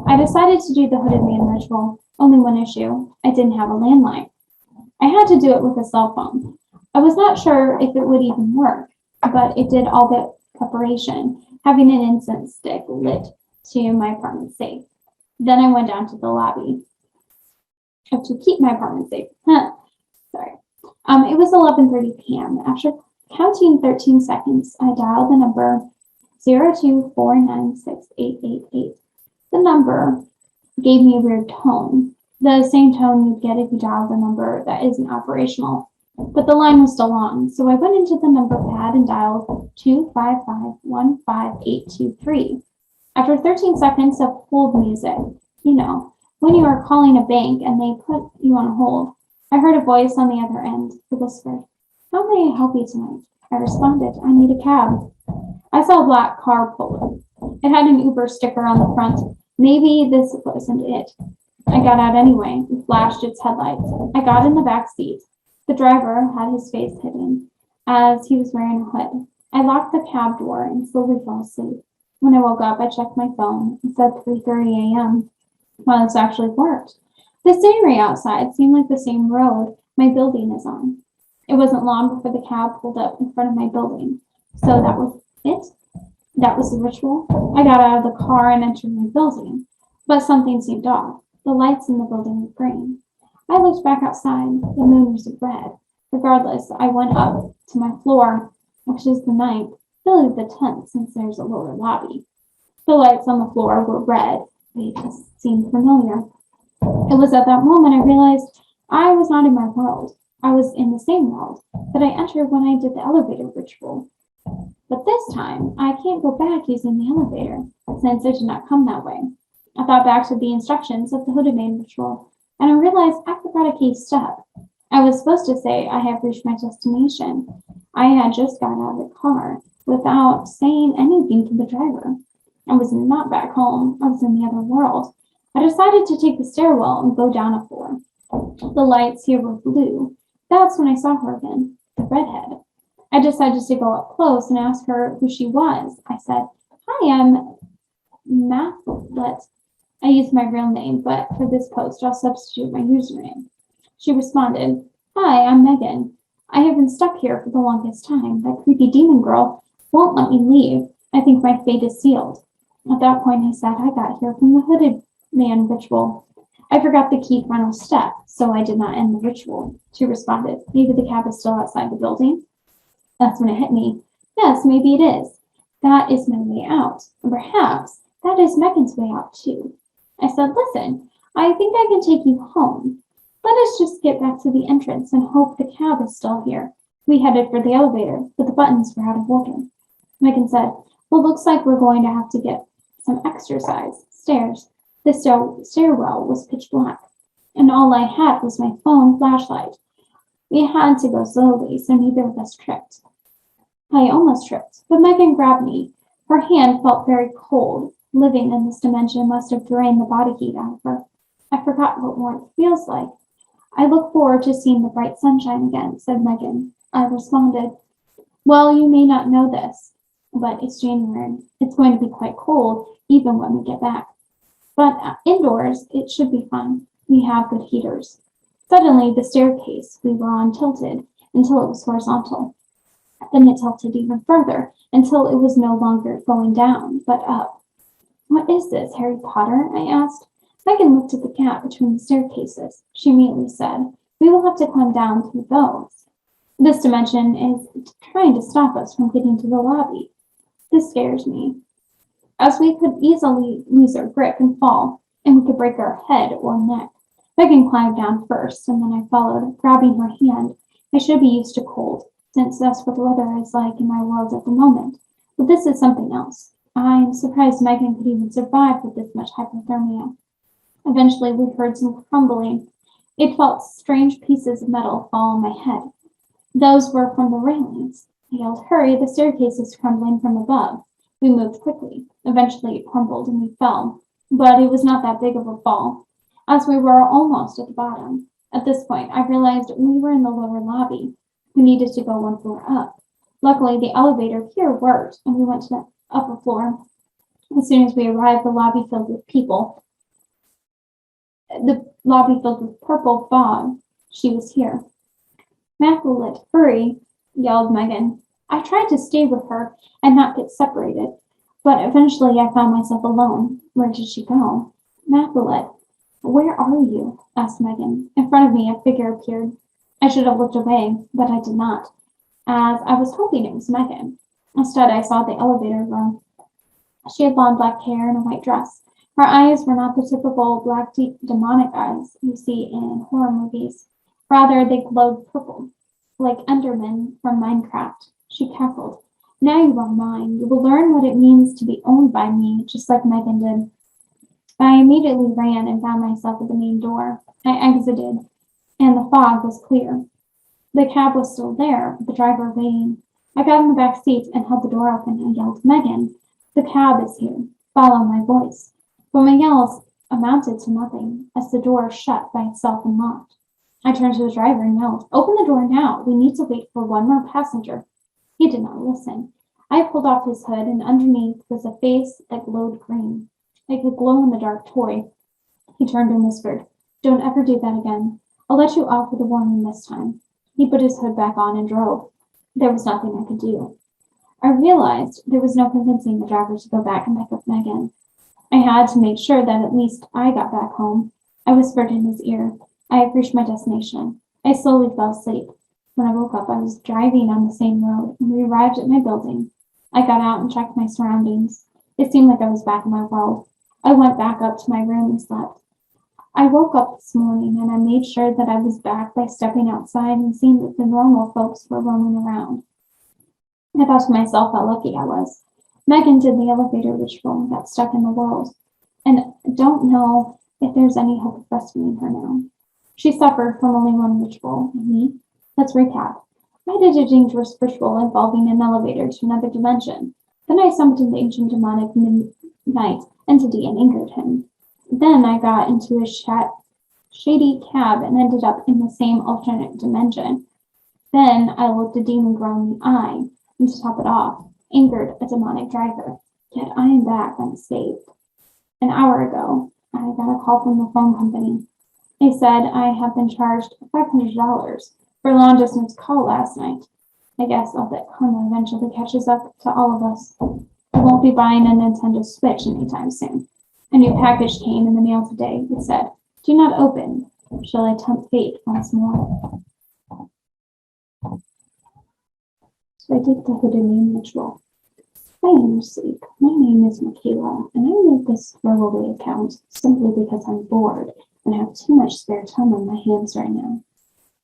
I decided to do the hooded man ritual. Only one issue: I didn't have a landline. I had to do it with a cell phone. I was not sure if it would even work, but it did all the preparation, having an incense stick lit to my apartment safe. Then I went down to the lobby to keep my apartment safe. Sorry. It was 11:30 p.m. After counting 13 seconds, I dialed the number 02496888. The number gave me a weird tone, the same tone you'd get if you dialed a number that isn't operational. But the line was still on, so I went into the number pad and dialed 255-15823. After 13 seconds of hold music, when you are calling a bank and they put you on hold, I heard a voice on the other end that whispered, "How may I help you tonight?" I responded, "I need a cab." I saw a black car pull up. It had an Uber sticker on the front. Maybe this wasn't it. I got out anyway and flashed its headlights. I got in the back seat. The driver had his face hidden, as he was wearing a hood. I locked the cab door and slowly fell asleep. When I woke up, I checked my phone. It said 3:30 a.m. Well, this actually worked. The scenery outside seemed like the same road my building is on. It wasn't long before the cab pulled up in front of my building. So that was it? That was the ritual? I got out of the car and entered my building. But something seemed off. The lights in the building were green. I looked back outside. The moon was red. Regardless, I went up to my floor, which is the ninth, really the 10th since there's a lower lobby. The lights on the floor were red. They just seemed familiar. It was at that moment I realized I was not in my world. I was in the same world that I entered when I did the elevator ritual. But this time, I can't go back using the elevator, since it did not come that way. I thought back to the instructions of the hooded man ritual, and I realized I forgot a key step. I was supposed to say I have reached my destination. I had just got out of the car without saying anything to the driver. I was not back home. I was in the other world. I decided to take the stairwell and go down a floor. The lights here were blue. That's when I saw her again, the redhead. I decided to go up close and ask her who she was. I said, "Hi, I'm Mathlet." I used my real name, but for this post, I'll substitute my username. She responded, "Hi, I'm Megan. I have been stuck here for the longest time. That creepy demon girl won't let me leave. I think my fate is sealed." At that point, I said I got here from the hooded man ritual. I forgot the key final step, so I did not end the ritual. She responded, "Maybe the cab is still outside the building." That's when it hit me. Yes, maybe it is. That is my way out. And perhaps that is Megan's way out too. I said, "Listen, I think I can take you home. Let us just get back to the entrance and hope the cab is still here." We headed for the elevator, but the buttons were out of order. Megan said, "Well, looks like we're going to have to get some exercise. Stairs." The stairwell was pitch black, and all I had was my phone flashlight. We had to go slowly, so neither of us tripped. I almost tripped, but Megan grabbed me. Her hand felt very cold. Living in this dimension must have drained the body heat out of her. I forgot what warmth feels like. "I look forward to seeing the bright sunshine again," said Megan. I responded, "Well, you may not know this, but it's January. It's going to be quite cold, even when we get back. But indoors, it should be fine. We have good heaters." Suddenly, the staircase we were on tilted until it was horizontal. Then it tilted even further until it was no longer going down, but up. "What is this, Harry Potter?" I asked. Megan looked at the gap between the staircases. She immediately said, "We will have to climb down through those. This dimension is trying to stop us from getting to the lobby." This scares me, as we could easily lose our grip and fall, and we could break our head or neck. Megan climbed down first, and then I followed, grabbing her hand. I should be used to cold, since that's what the weather is like in my world at the moment. But this is something else. I'm surprised Megan could even survive with this much hypothermia. Eventually, we heard some crumbling. It felt strange pieces of metal fall on my head. Those were from the railings. I yelled, "Hurry, the staircase is crumbling from above." We moved quickly. Eventually, it crumbled and we fell. But it was not that big of a fall, as we were almost at the bottom. At this point, I realized we were in the lower lobby. We needed to go one floor up. Luckily, the elevator here worked, and we went to the upper floor. As soon as we arrived, the lobby filled with people. the lobby filled with purple fog. She was here. Immaculate, hurry, yelled Megan. I tried to stay with her and not get separated, but eventually I found myself alone. Where did she go? Immaculate, where are you? Asked Megan. In front of me, a figure appeared. I should have looked away, but I did not, as I was hoping it was Megan. Instead, I saw the elevator room. She had blonde black hair and a white dress. Her eyes were not the typical black, deep, demonic eyes you see in horror movies. Rather, they glowed purple, like Endermen from Minecraft. She cackled. Now you are mine. You will learn what it means to be owned by me, just like Megan did. I immediately ran and found myself at the main door. I exited, and the fog was clear. The cab was still there, the driver waiting. I got in the back seat and held the door open and yelled, Megan, the cab is here. Follow my voice. But my yells amounted to nothing, as the door shut by itself and locked. I turned to the driver and yelled, Open the door now. We need to wait for one more passenger. He did not listen. I pulled off his hood, and underneath was a face that glowed green, like a glow-in-the-dark toy. He turned and whispered, Don't ever do that again. I'll let you off with a warning this time. He put his hood back on and drove. There was nothing I could do. I realized there was no convincing the driver to go back and pick up Megan. I had to make sure that at least I got back home. I whispered in his ear, I have reached my destination. I slowly fell asleep. When I woke up, I was driving on the same road, and we arrived at my building. I got out and checked my surroundings. It seemed like I was back in my world. I went back up to my room and slept. I woke up this morning and I made sure that I was back by stepping outside and seeing that the normal folks were roaming around. I thought to myself how lucky I was. Megan did the elevator ritual and got stuck in the world, and don't know if there's any hope of rescuing her now. She suffered from only one ritual, and me. Let's recap. I did a dangerous ritual involving an elevator to another dimension. Then I summoned the ancient demonic midnight entity and angered him. Then I got into a shady cab and ended up in the same alternate dimension. Then I looked a demon girl in the eye, and to top it off, angered a demonic driver. Yet I am back unscathed. An hour ago, I got a call from the phone company. They said I have been charged $500 for a long-distance call last night. I guess all that karma eventually catches up to all of us. I won't be buying a Nintendo Switch anytime soon. A new package came in the mail today. It said, Do not open. Shall I tempt fate once more? So I did the hooded name ritual. I am asleep. My name is Michaela, and I made this throwaway account simply because I'm bored and have too much spare time on my hands right now.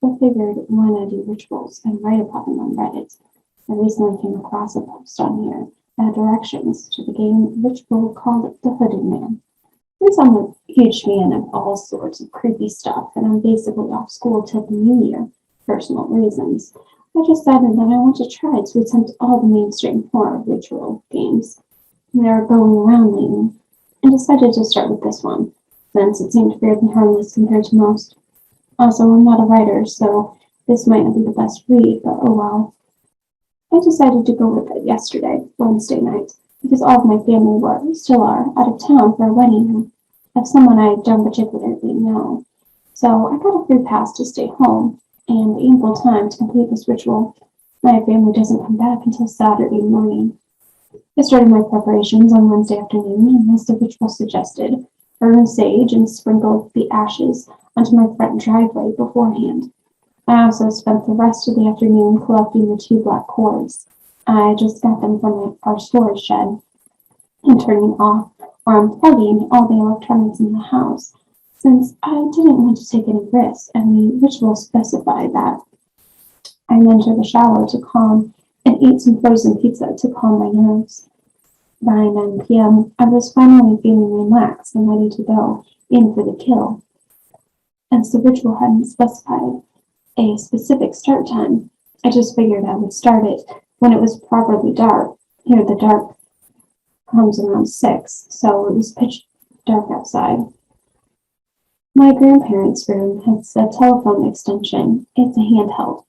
I figured, why not do rituals and write about them on Reddit? I recently came across a post on here that had directions to the game ritual called The Hooded Man. Since I'm a huge fan of all sorts of creepy stuff, and I'm basically off school till the new year, personal reasons, I decided that I want to try to attempt all the mainstream horror ritual games that are going around lately, and decided to start with this one, since it seemed fairly harmless compared to most. Also, I'm not a writer, so this might not be the best read, but oh well. I decided to go with it yesterday, Wednesday night, because all of my family still are out of town for a wedding of someone I don't particularly know. So I got a free pass to stay home and ample time to complete this ritual. My family doesn't come back until Saturday morning. I started my preparations on Wednesday afternoon, and as the ritual suggested, burned sage and sprinkled the ashes onto my front driveway beforehand. I also spent the rest of the afternoon collecting the 2 black cords. I just got them from our storage shed and turning off or unplugging all the electronics in the house, since I didn't want to take any risks, and the ritual specified that I entered the shower to calm and ate some frozen pizza to calm my nerves. By 9 p.m., I was finally feeling relaxed and ready to go in for the kill. As the ritual hadn't specified a specific start time, I just figured I would start it when it was properly dark. Here, the dark comes around 6, so it was pitch dark outside. My grandparents' room has a telephone extension. It's a handheld.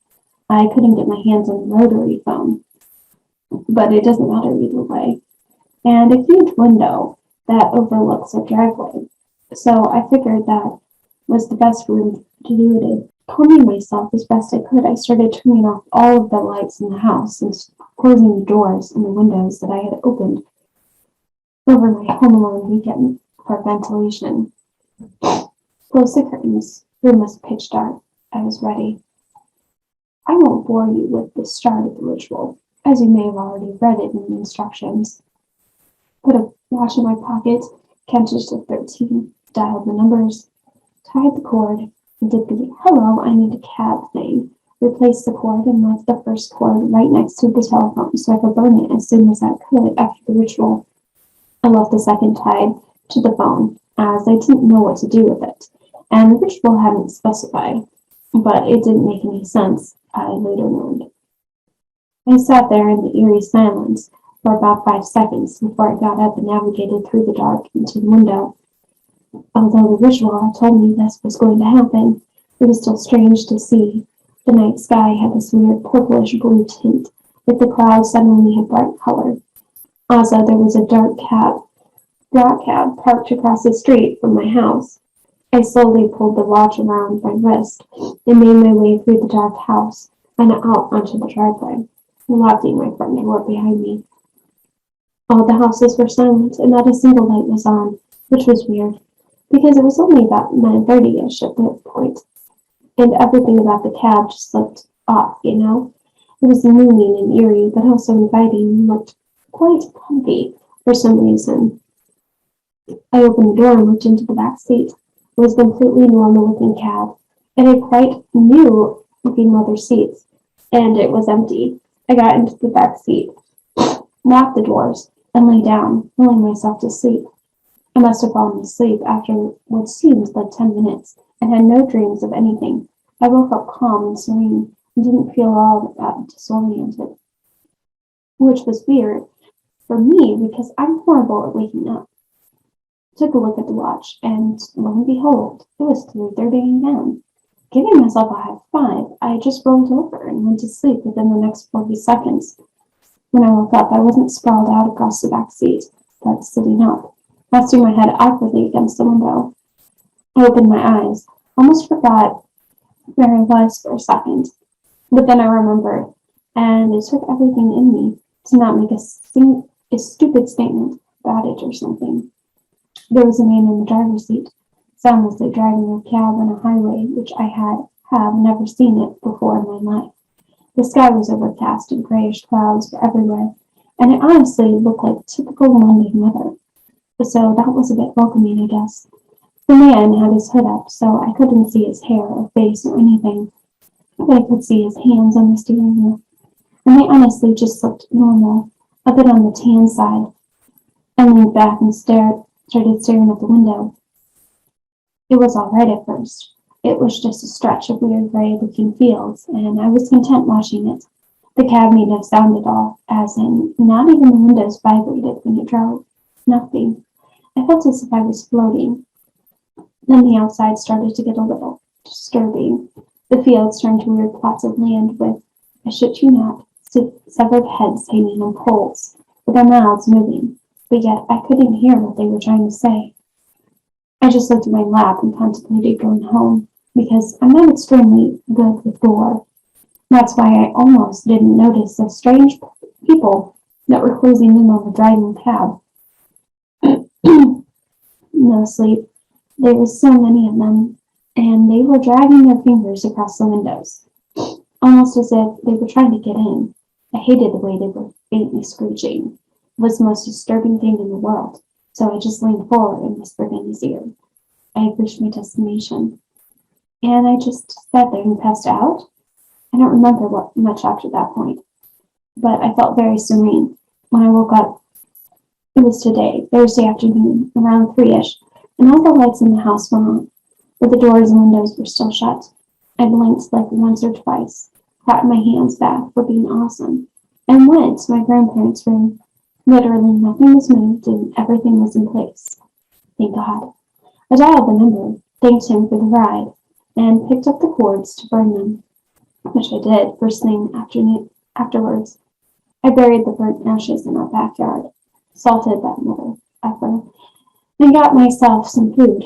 I couldn't get my hands on the rotary phone, but it doesn't matter either way. And a huge window that overlooks a driveway. So I figured that was the best room to do it in. Calming myself as best I could, I started turning off all of the lights in the house and closing the doors and the windows that I had opened over my home alone weekend for ventilation. Close the curtains. The room was pitch dark. I was ready. I won't bore you with the start of the ritual, as you may have already read it in the instructions. Put a watch in my pocket, counted to 13, dialed the numbers, tied the cord, and did the "hello, I need a cab" thing. Replaced the cord and left the first cord right next to the telephone so I could burn it as soon as I could after the ritual. I left the second tied to the phone, as I didn't know what to do with it, and the ritual hadn't specified, but it didn't make any sense, I later learned. I sat there in the eerie silence for about 5 seconds before I got up and navigated through the dark into the window. Although the ritual had told me this was going to happen, it was still strange to see. The night sky had this weird purplish blue tint, with the clouds suddenly had bright color. Also, there was a black cab, parked across the street from my house. I slowly pulled the watch around my wrist and made my way through the dark house and out onto the driveway, locking my front door behind me. All the houses were silent, and not a single light was on, which was weird, because it was only about 9:30ish at that point, and everything about the cab just looked off, you know? It was moving and eerie, but also inviting and looked quite comfy for some reason. I opened the door and looked into the back seat. It was a completely normal-looking cab. It had quite new-looking leather seats, and it was empty. I got into the back seat, locked the doors, and lay down, willing myself to sleep. I must have fallen asleep after what seemed like 10 minutes, and had no dreams of anything. I woke up calm and serene, and didn't feel all that disoriented, which was weird for me because I'm horrible at waking up. Took a look at the watch, and lo and behold, it was 3:30 a.m. Giving myself a high five, I just rolled over and went to sleep within the next 40 seconds. When I woke up, I wasn't sprawled out across the back seat, but sitting up, resting my head awkwardly against the window. I opened my eyes, almost forgot where I was for a second, but then I remembered, and it took everything in me to not make a stupid statement about it or something. There was a man in the driver's seat, soundlessly driving a cab on a highway which I have never seen it before in my life. The sky was overcast and grayish clouds were everywhere, and it honestly looked like typical London weather. So that was a bit welcoming, I guess. The man had his hood up, so I couldn't see his hair or face or anything, but I could see his hands on the steering wheel, and they honestly just looked normal, a bit on the tan side. I leaned back and started staring at the window. It was all right at first. It was just a stretch of weird gray-looking fields, and I was content watching it. The cab made no sound at all, as in, not even the windows vibrated when it drove. Nothing. I felt as if I was floating. Then the outside started to get a little disturbing. The fields turned to weird plots of land with, I shit you not, severed heads hanging on poles, with their mouths moving, but yet I couldn't hear what they were trying to say. I just looked at my lap and contemplated going home, because I'm not extremely good with gore. That's why I almost didn't notice the strange people that were closing in on the driving cab. No sleep. There was so many of them, and they were dragging their fingers across the windows, almost as if they were trying to get in. I hated the way they were faintly screeching. It was the most disturbing thing in the world, so I just leaned forward and whispered in his ear. I had reached my destination, and I just sat there and passed out. I don't remember much after that point, but I felt very serene. When I woke up, it was today, Thursday afternoon, around 3-ish, and all the lights in the house were on, but the doors and windows were still shut. I blinked like once or twice, clapped my hands back for being awesome, and went to my grandparents' room. Literally nothing was moved and everything was in place. Thank God. I dialed the number, thanked him for the ride, and picked up the cords to burn them, which I did first thing afterwards. I buried the burnt ashes in our backyard, salted that mother effer, and got myself some food.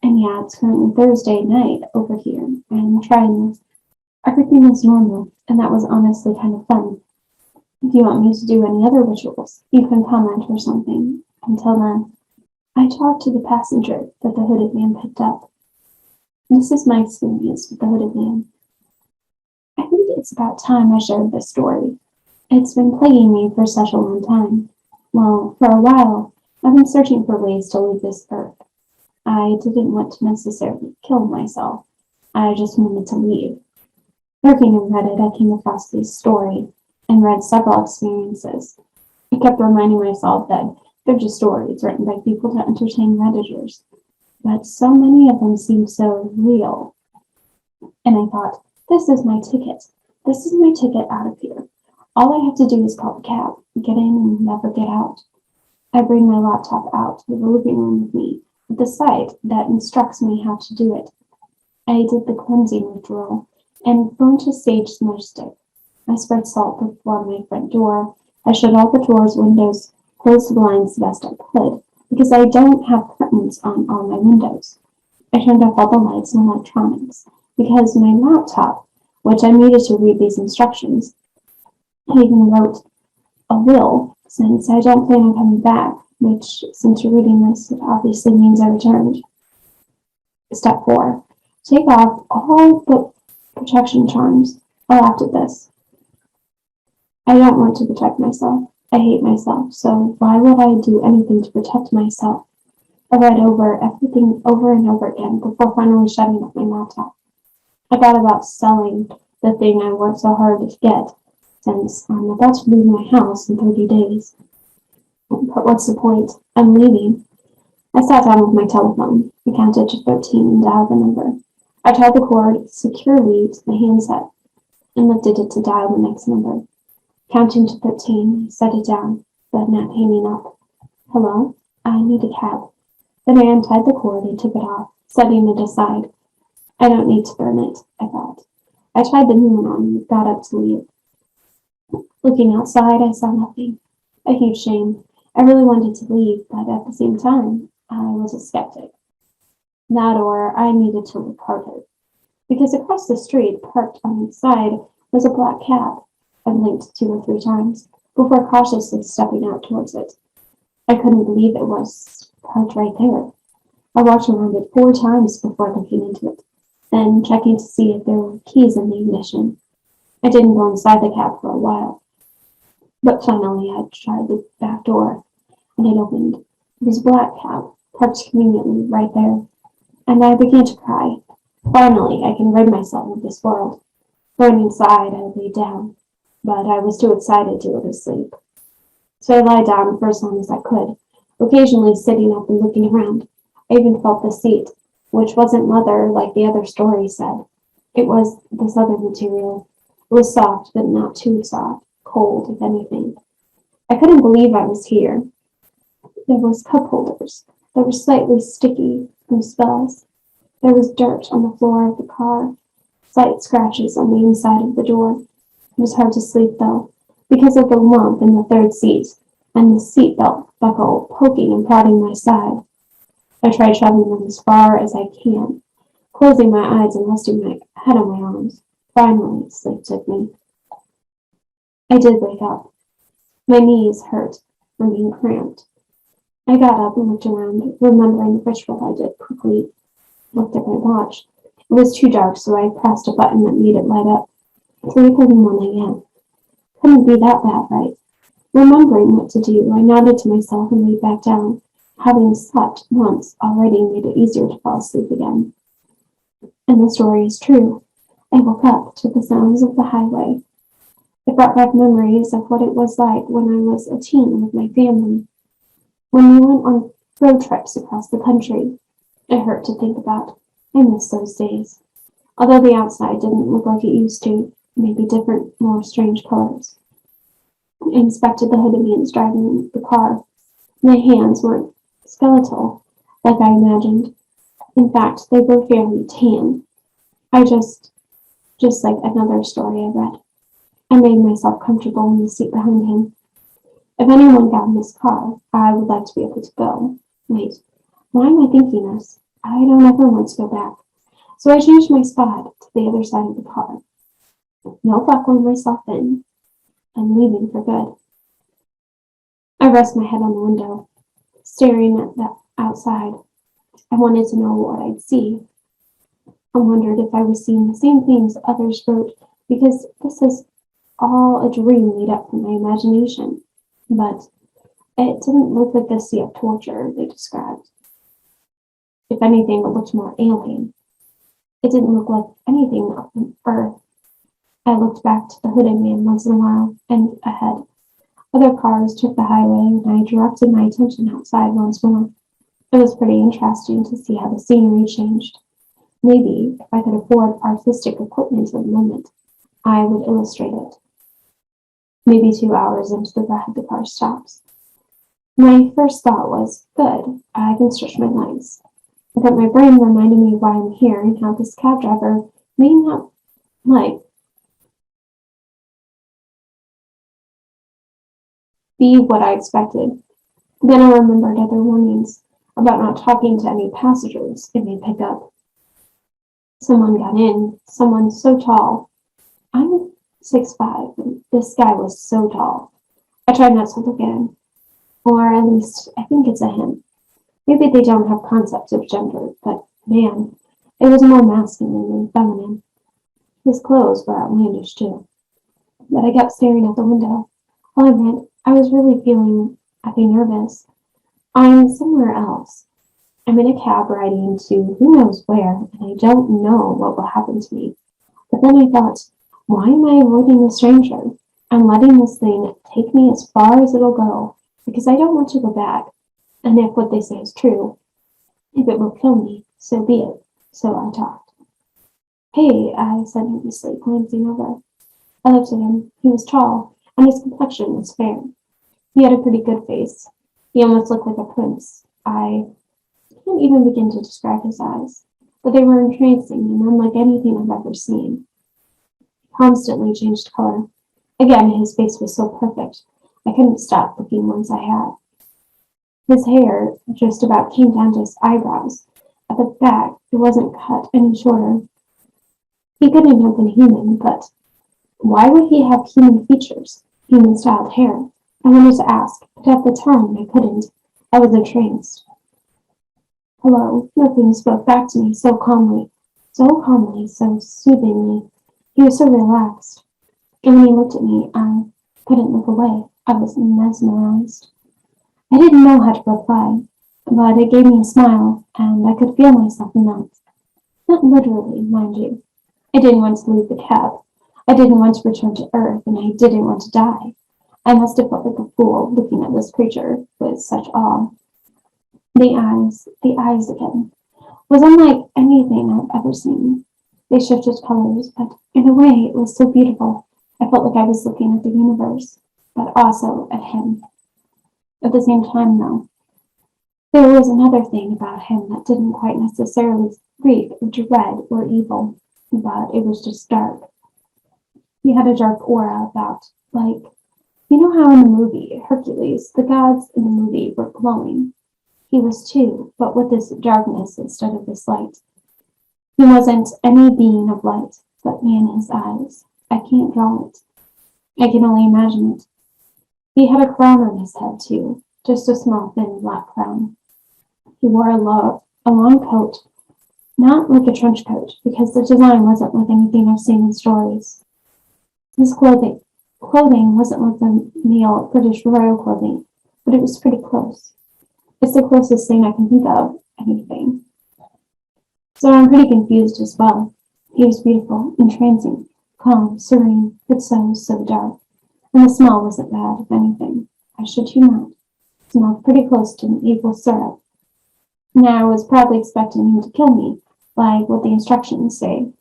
And yeah, it's currently Thursday night over here. I'm trying this. Everything is normal, and that was honestly kind of fun. If you want me to do any other rituals, you can comment or something. Until then, I talked to the passenger that the hooded man picked up. This is my experience with the hooded man. I think it's about time I shared this story. It's been plaguing me for such a long time. Well, for a while, I've been searching for ways to leave this earth. I didn't want to necessarily kill myself. I just wanted to leave. Lurking in Reddit, I came across this story and read several experiences. I kept reminding myself that they're just stories written by people to entertain Redditors, but so many of them seemed so real. And I thought, this is my ticket. This is my ticket out of here. All I have to do is call a cab, get in, and never get out. I bring my laptop out to the living room with me, with the site that instructs me how to do it. I did the cleansing ritual and burnt a sage smudge stick. I spread salt before my front door. I shut all the doors, windows, closed the blinds the best I could, because I don't have curtains on all my windows. I turned off all the lights and electronics, because my laptop, which I needed to read these instructions, I even wrote a will, since I don't plan on coming back, which, since you're reading this, it obviously means I returned. Step 4. Take off all the protection charms. I laughed at this. I don't want to protect myself. I hate myself, so why would I do anything to protect myself? I read over everything over and over again before finally shutting off my laptop. I thought about selling the thing I worked so hard to get, since I'm about to leave my house in 30 days. But what's the point? I'm leaving. I sat down with my telephone. I counted to 13 and dialed the number. I tied the cord securely to the handset and lifted it to dial the next number. Counting to 13, I set it down, but not hanging up. Hello? I need a cab. Then I untied the cord and took it off, setting it aside. I don't need to burn it, I thought. I tried the new one on and got up to leave. Looking outside, I saw nothing. A huge shame. I really wanted to leave, but at the same time, I was a skeptic. That or I needed to look harder. Because across the street, parked on the side, was a black cab. I blinked 2 or 3 times before cautiously stepping out towards it. I couldn't believe it was parked right there. I walked around it 4 times before looking into it, then checking to see if there were keys in the ignition. I didn't go inside the cab for a while, but finally I tried the back door, and it opened. It was a black cab, parked conveniently right there, and I began to cry. Finally, I can rid myself of this world. Going inside, I lay down, but I was too excited to go to sleep. So I lay down for as long as I could, occasionally sitting up and looking around. I even felt the seat, which wasn't leather like the other story said. It was this other material. It was soft, but not too soft, cold, if anything. I couldn't believe I was here. There was cup holders that were slightly sticky from spells. There was dirt on the floor of the car, slight scratches on the inside of the door. It was hard to sleep, though, because of the lump in the third seat and the seatbelt buckle poking and prodding my side. I tried shoving them as far as I can, closing my eyes and resting my head on my arms. Finally, sleep took me. I did wake up. My knees hurt from being cramped. I got up and looked around, remembering the ritual I did quickly. Looked at my watch. It was too dark, so I pressed a button that made it light up. 3:31 a.m. Couldn't be that bad, right? Remembering what to do, I nodded to myself and lay back down. Having slept once already made it easier to fall asleep again. And the story is true. I woke up to the sounds of the highway. It brought back memories of what it was like when I was a teen with my family. When we went on road trips across the country. It hurt to think about. I miss those days. Although the outside didn't look like it used to, maybe different, more strange colors. I inspected the hooded man driving the car. My hands weren't skeletal, like I imagined. In fact, they were fairly tan. Just like another story I read. I made myself comfortable in the seat behind him. If anyone got in this car, I would like to be able to go. Wait, why am I thinking this? I don't ever want to go back. So I changed my spot to the other side of the car. No buckling myself in. I'm leaving for good. I rest my head on the window, staring at the outside. I wanted to know what I'd see. I wondered if I was seeing the same things others wrote, because this is all a dream made up from my imagination. But it didn't look like the sea of torture they described. If anything, it looked more alien. It didn't look like anything on Earth. I looked back to the hooded man once in a while, and ahead. Other cars took the highway, and I directed my attention outside once more. It was pretty interesting to see how the scenery changed. Maybe, if I could afford artistic equipment at the moment, I would illustrate it. Maybe 2 hours into the ride, the car stops. My first thought was, good, I can stretch my legs. But my brain reminded me why I'm here and how this cab driver may not like be what I expected. Then I remembered other warnings about not talking to any passengers it may pick up. Someone got in, someone so tall. I'm 6'5", and this guy was so tall. I tried not to look at him, or at least I think it's a him. Maybe they don't have concepts of gender, but man, it was more masculine than feminine. His clothes were outlandish too. But I kept staring out the window. I'll admit, I was really feeling nervous. I'm somewhere else. I'm in a cab riding to who knows where, and I don't know what will happen to me. But then I thought, why am I avoiding the stranger? I'm letting this thing take me as far as it'll go, because I don't want to go back. And if what they say is true, if it will kill me, so be it. So I talked. Hey, I said nervously, glancing over. I looked at him. He was tall, and his complexion was fair. He had a pretty good face. He almost looked like a prince. I can't even begin to describe his eyes, but they were entrancing and unlike anything I've ever seen. He constantly changed color. Again, his face was so perfect, I couldn't stop looking once I had. His hair just about came down to his eyebrows. At the back, it wasn't cut any shorter. He couldn't have been human, but why would he have human features, human-styled hair? I wanted to ask, but at the time I couldn't. I was entranced. Hello, nothing spoke back to me so calmly, so soothingly. He was so relaxed. And when he looked at me, I couldn't look away. I was mesmerized. I didn't know how to reply, but it gave me a smile, and I could feel myself melt. Not literally, mind you. I didn't want to leave the cab. I didn't want to return to Earth, and I didn't want to die. I must have felt like a fool looking at this creature with such awe. The eyes again, was unlike anything I've ever seen. They shifted colors, but in a way it was so beautiful. I felt like I was looking at the universe, but also at him. At the same time, though, there was another thing about him that didn't quite necessarily reek of dread or evil, but it was just dark. He had a dark aura about, like, you know how in the movie Hercules, the gods in the movie were glowing? He was too, but with this darkness instead of this light. He wasn't any being of light, but man, his eyes. I can't draw it. I can only imagine it. He had a crown on his head too, just a small thin black crown. He wore a long coat, not like a trench coat, because the design wasn't like anything I've seen in stories. His clothing wasn't like the male British royal clothing, but it was pretty close. It's the closest thing I can think of anything. So I'm pretty confused as well. He was beautiful, entrancing, calm, serene, but so dark. And the smell wasn't bad, if anything. I should you not. It smelled pretty close to an evil syrup. Now I was probably expecting him to kill me, like what the instructions say,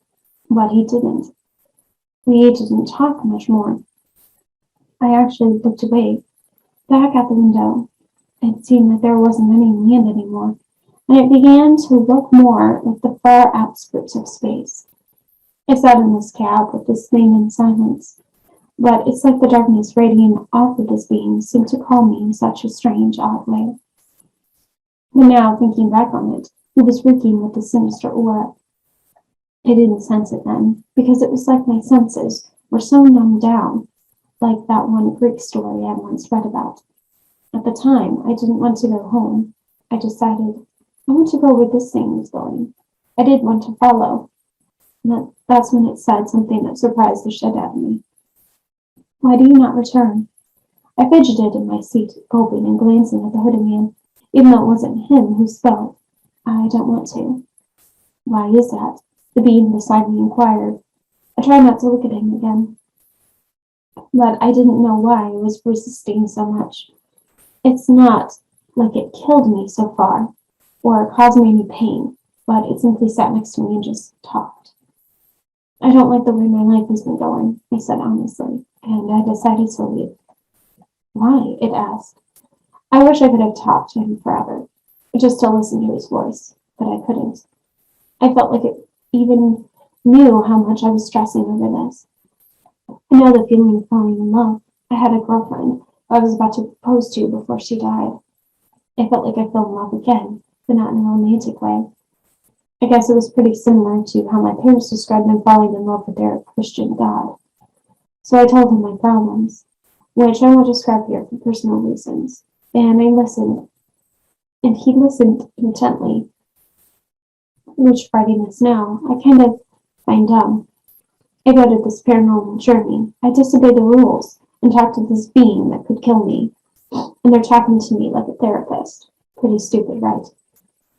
but he didn't. We didn't talk much more. I actually looked away, back at the window. It seemed that there wasn't any land anymore, and it began to look more like the far outskirts of space. I sat in this cab with this thing in silence, but it's like the darkness radiating off of this being seemed to call me in such a strange, odd way. But now, thinking back on it, He was reeking with a sinister aura. I didn't sense it then, because it was like my senses were so numbed down, like that one Greek story I once read about. At the time, I didn't want to go home. I decided, I want to go where this thing is going. I did want to follow. That's when it said something that surprised the shit out of me. Why do you not return? I fidgeted in my seat, gulping and glancing at the hooded man, even though it wasn't him who spoke. I don't want to. Why is that? The being beside me inquired. I tried not to look at him again, but I didn't know why I was resisting so much. It's not like it killed me so far, or caused me any pain, but it simply sat next to me and just talked. I don't like the way my life has been going, I said honestly, and I decided to leave. Why? It asked. I wish I could have talked to him forever, just to listen to his voice, but I couldn't. I felt like it even knew how much I was stressing over this. I know the feeling of falling in love. I had a girlfriend I was about to propose to before she died. I felt like I fell in love again, but not in a romantic way. I guess it was pretty similar to how my parents described them falling in love with their Christian God. So I told him my problems, which I won't describe here for personal reasons, and I listened, and he listened intently, which writing this now, I kind of find dumb. I go to this paranormal journey. I disobey the rules and talk to this being that could kill me, and they're talking to me like a therapist. Pretty stupid, right?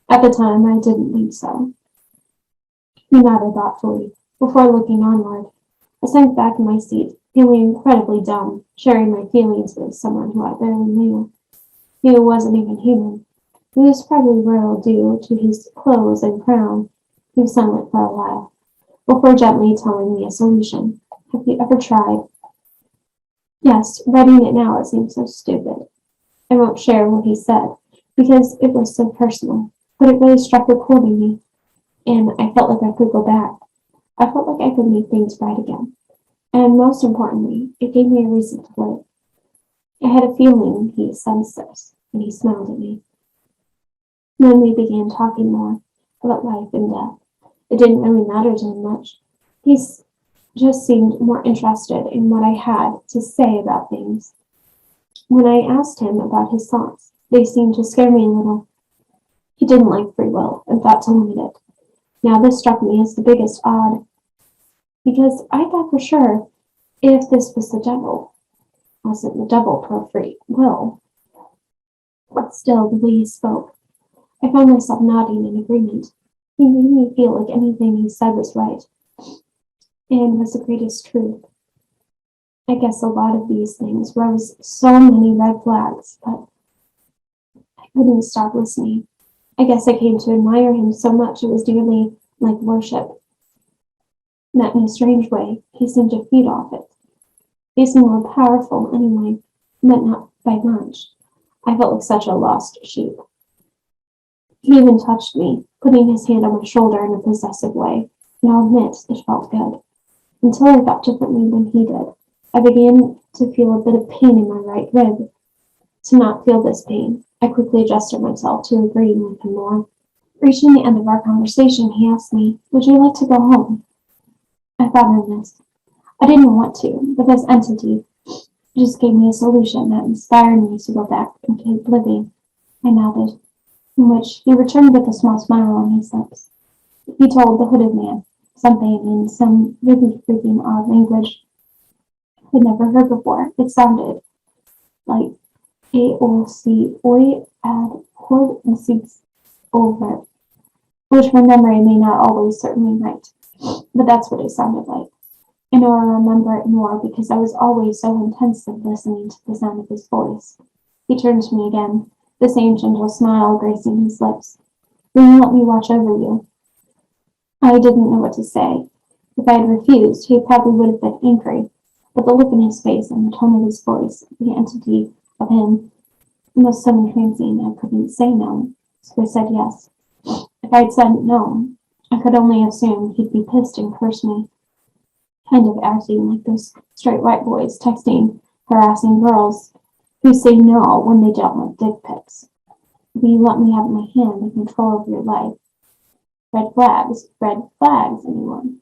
At the time, I didn't think so. He nodded thoughtfully, before looking onward. I sank back in my seat, feeling incredibly dumb, sharing my feelings with someone who I barely knew. He wasn't even human. He was probably royal due to his clothes and crown. He was silent for a while, before gently telling me a solution. Have you ever tried? Yes, writing it now, it seems so stupid. I won't share what he said, because it was so personal, but it really struck a chord in me, and I felt like I could go back. I felt like I could make things right again. And most importantly, it gave me a reason to live. I had a feeling he sensed this, and he smiled at me. Then we began talking more about life and death. It didn't really matter to him much. He just seemed more interested in what I had to say about things. When I asked him about his thoughts, they seemed to scare me a little. He didn't like free will and thought to limit it. Now this struck me as the biggest odd, because I thought for sure if this was the devil, wasn't the devil pro free will. But still, the way he spoke, I found myself nodding in agreement. He made me feel like anything he said was right, and was the greatest truth. I guess a lot of these things rose so many red flags, but I couldn't stop listening. I guess I came to admire him so much it was nearly like worship. That in a strange way, he seemed to feed off it. He seemed more powerful anyway, but not by much. I felt like such a lost sheep. He even touched me, putting his hand on my shoulder in a possessive way, and I'll admit it felt good. Until I thought differently than he did. I began to feel a bit of pain in my right rib. To not feel this pain, I quickly adjusted myself to agreeing with him more. Reaching the end of our conversation, he asked me, "Would you like to go home?" I thought on this. I didn't want to, but this entity just gave me a solution that inspired me to go back and keep living. I nodded, in which he returned with a small smile on his lips. He told the hooded man something in some really freaking odd language I'd never heard before. It sounded like AOC oi ad hord and seeks over, which my memory may not always certainly write, but that's what it sounded like. I know I remember it more because I was always so intensely listening to the sound of his voice. He turned to me again, the same gentle smile gracing his lips. "Will you let me watch over you?" I didn't know what to say. If I had refused, he probably would have been angry, but the look in his face and the tone of his voice, the entity of him, was so entrancing I couldn't say no, so I said yes. If I'd said no, I could only assume he'd be pissed and curse me, kind of acting like those straight white boys texting, harassing girls who say no when they don't want dick pics. "Will you let me have my hand and control of your life?" red flags, anyone?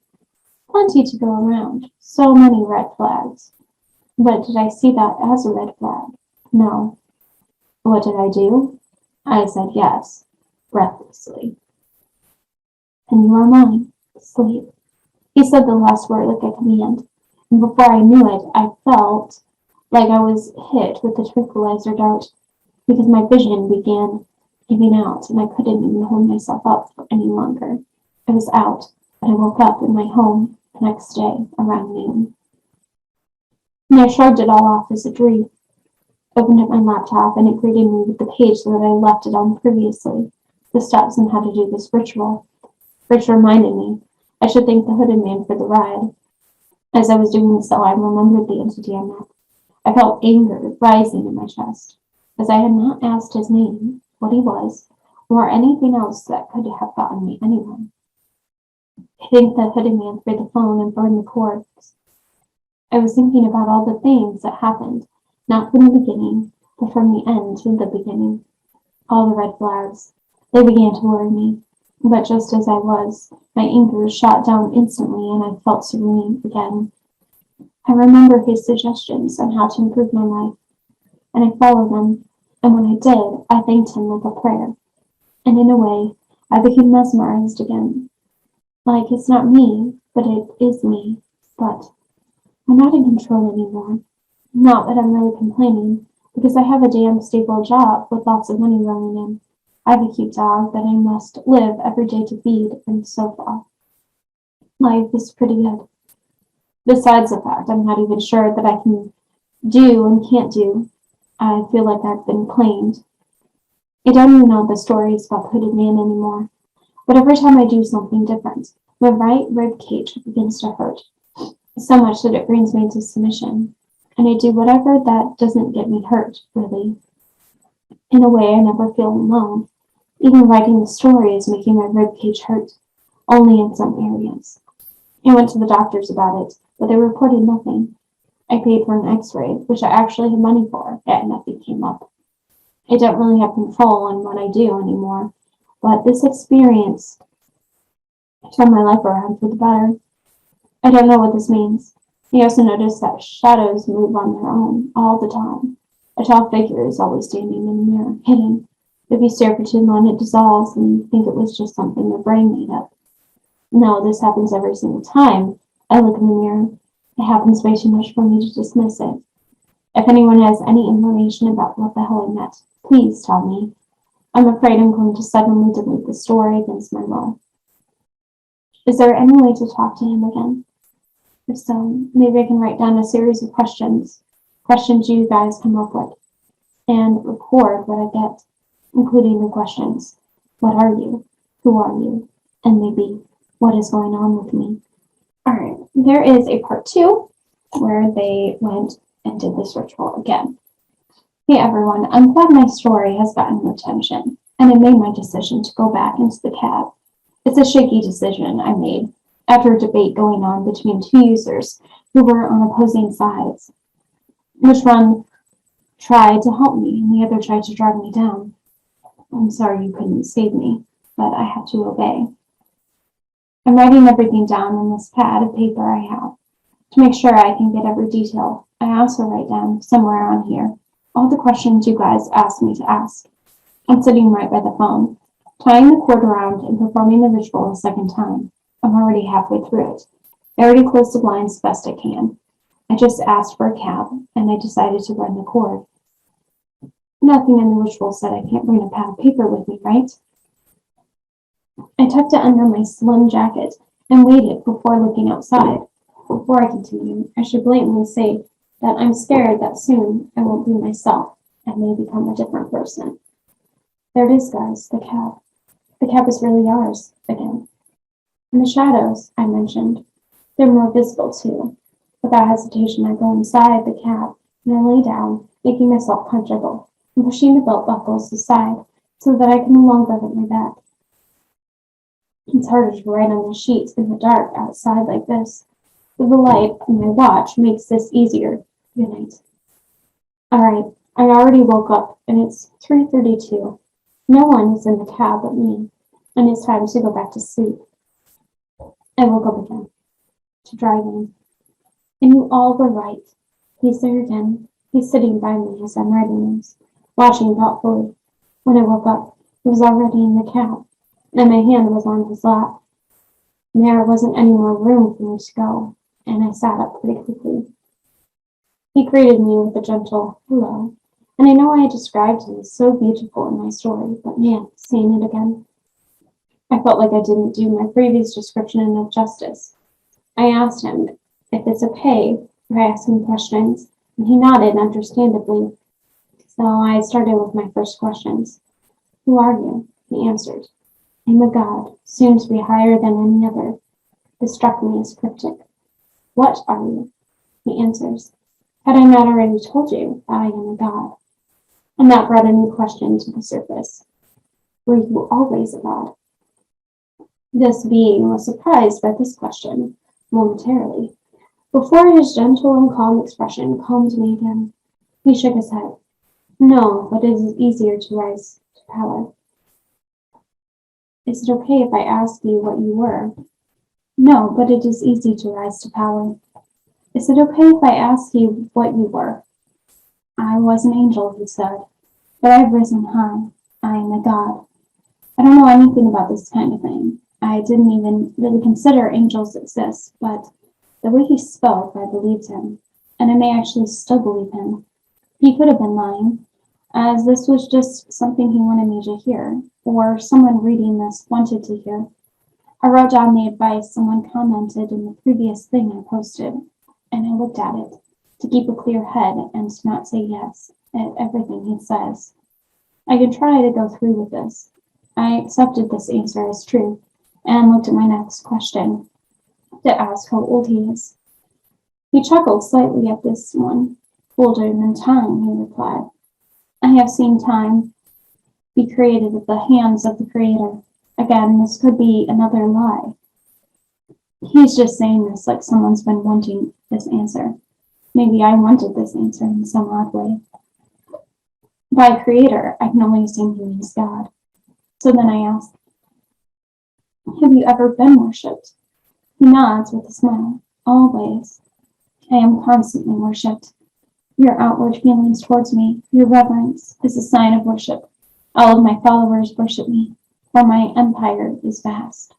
Plenty to go around. So many red flags. But did I see that as a red flag? No. What did I do? I said yes, breathlessly. And you are mine. Sleep. He said the last word like a command, and before I knew it, I felt like I was hit with a tranquilizer dart, because my vision began giving out, and I couldn't even hold myself up for any longer. I was out, but I woke up in my home the next day around noon. And I shrugged it all off as a dream. Opened up my laptop, and it greeted me with the page that I left it on previously, the steps on how to do this ritual, which reminded me I should thank the hooded man for the ride. As I was doing so, I remembered the entity I met. I felt anger rising in my chest, as I had not asked his name, what he was, or anything else that could have gotten me anywhere. I thanked the hooded man for the phone and burned the cords. I was thinking about all the things that happened, not from the beginning, but from the end to the beginning. All the red flags. They began to worry me. But just as I was, my anger shot down instantly, and I felt serene again. I remember his suggestions on how to improve my life, and I followed them, and when I did, I thanked him like a prayer. And in a way, I became mesmerized again. Like it's not me, but it is me. But I'm not in control anymore. Not that I'm really complaining, because I have a damn stable job with lots of money rolling in. I have a cute dog that I must live every day to feed, and so far, life is pretty good. Besides the fact I'm not even sure that I can do and can't do. I feel like I've been claimed. I don't even know the stories about Hooded Man anymore, but every time I do something different, my right rib cage begins to hurt, so much that it brings me into submission, and I do whatever that doesn't get me hurt, really. In a way, I never feel alone. Even writing the story is making my rib cage hurt, only in some areas. I went to the doctors about it, but they reported nothing. I paid for an x-ray, which I actually had money for, yet nothing came up. I don't really have control on what I do anymore, but this experience turned my life around for the better. I don't know what this means. I also noticed that shadows move on their own all the time. A tall figure is always standing in a mirror, hidden. If you stare for too long, it dissolves, and you think it was just something your brain made up. No, this happens every single time I look in the mirror. It happens way too much for me to dismiss it. If anyone has any information about what the hell I met, please tell me. I'm afraid I'm going to suddenly delete the story against my will. Is there any way to talk to him again? If so, maybe I can write down a series of questions you guys come up with, and record what I get, including the questions. What are you? Who are you? And maybe, what is going on with me? Alright, there is a part 2 where they went and did this ritual again. Hey everyone, I'm glad my story has gotten attention, and I made my decision to go back into the cab. It's a shaky decision I made after a debate going on between two users who were on opposing sides. Which one tried to help me and the other tried to drag me down. I'm sorry you couldn't save me, but I have to obey. I'm writing everything down on this pad of paper I have to make sure I can get every detail. I also write down somewhere on here all the questions you guys asked me to ask. I'm sitting right by the phone, tying the cord around and performing the ritual a second time. I'm already halfway through it. I already closed the blinds best I can. I just asked for a cab, and I decided to run the cord. Nothing in the ritual said I can't bring a pad of paper with me, right? I tucked it under my slim jacket and waited before looking outside. Before I continue, I should blatantly say that I'm scared that soon I won't be myself and may become a different person. There it is, guys, the cab. The cab is really ours, again. And the shadows, I mentioned, they're more visible too. Without hesitation, I go inside the cab and I lay down, making myself comfortable and pushing the belt buckles aside so that I can no longer hurt my back. It's harder to write on the sheet in the dark outside like this. But the light in my watch makes this easier. Good night. Alright, I already woke up and it's 3:32. No one is in the cab but me. and it's time to go back to sleep. I woke up again to driving. And you all were right. He's there again. He's sitting by me as I'm writing this, watching thoughtfully. When I woke up, he was already in the cab, and my hand was on his lap. There wasn't any more room for me to go, and I sat up pretty quickly. He greeted me with a gentle hello, and I know I described him as so beautiful in my story, but man, seeing it again, I felt like I didn't do my previous description enough justice. I asked him if it's okay if I ask him questions, and he nodded understandably. So I started with my first questions. Who are you? He answered. I'm a god, soon to be higher than any other. This struck me as cryptic. What are you? He answers. Had I not already told you that I am a god? And that brought a new question to the surface. Were you always a god? This being was surprised by this question, momentarily, before his gentle and calm expression calmed me again. He shook his head. No, but it is easier to rise to power. Is it okay if I ask you what you were? No, but it is easy to rise to power. Is it okay if I ask you what you were? I was an angel, he said, but I've risen high. I am a god. I don't know anything about this kind of thing. I didn't even really consider angels exist, but the way he spoke, I believed him, and I may actually still believe him. He could have been lying, as this was just something he wanted me to hear, or someone reading this wanted to hear. I wrote down the advice someone commented in the previous thing I posted, and I looked at it to keep a clear head and to not say yes at everything he says. I could try to go through with this. I accepted this answer as true and looked at my next question to ask how old he is. He chuckled slightly at this one. Older than time, he replied. I have seen time be created at the hands of the Creator. Again, this could be another lie. He's just saying this like someone's been wanting this answer. Maybe I wanted this answer in some odd way. By Creator, I can only assume he means God. So then I ask, have you ever been worshipped? He nods with a smile. Always. I am constantly worshipped. Your outward feelings towards me, your reverence, is a sign of worship. All of my followers worship me, for my empire is vast.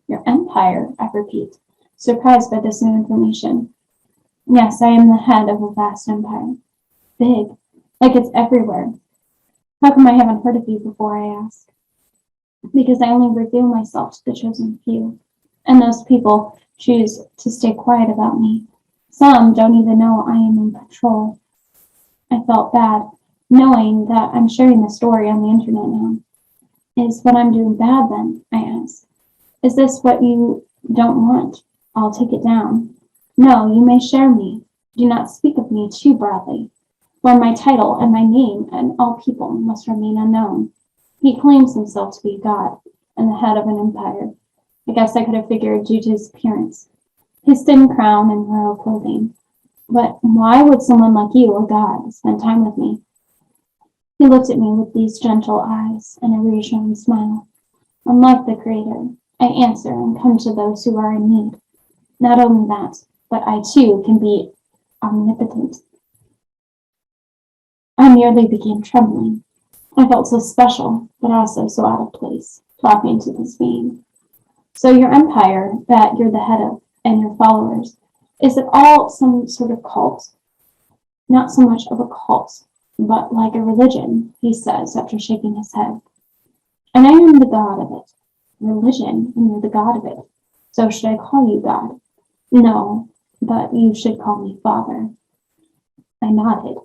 Your empire, I repeat, surprised by this new information. Yes, I am the head of a vast empire. Big, like it's everywhere. How come I haven't heard of you before, I ask? Because I only reveal myself to the chosen few, and those people choose to stay quiet about me. Some don't even know I am in patrol. I felt bad, knowing that I'm sharing the story on the internet now. Is what I'm doing bad then? I asked. Is this what you don't want? I'll take it down. No, you may share me. Do not speak of me too broadly, for my title and my name and all people must remain unknown. He claims himself to be God and the head of an empire. I guess I could have figured due to his appearance, his thin crown and royal clothing. But why would someone like you, a god, spend time with me? He looked at me with these gentle eyes and a reassuring smile. Unlike the Creator, I answer and come to those who are in need. Not only that, but I too can be omnipotent. I nearly began trembling. I felt so special, but also so out of place, talking to this being. So your empire that you're the head of, and your followers, is it all some sort of cult? Not so much of a cult, but like a religion, he says after shaking his head. And I am the god of it. Religion, and you're the god of it. So should I call you God? No, but you should call me Father. I nodded.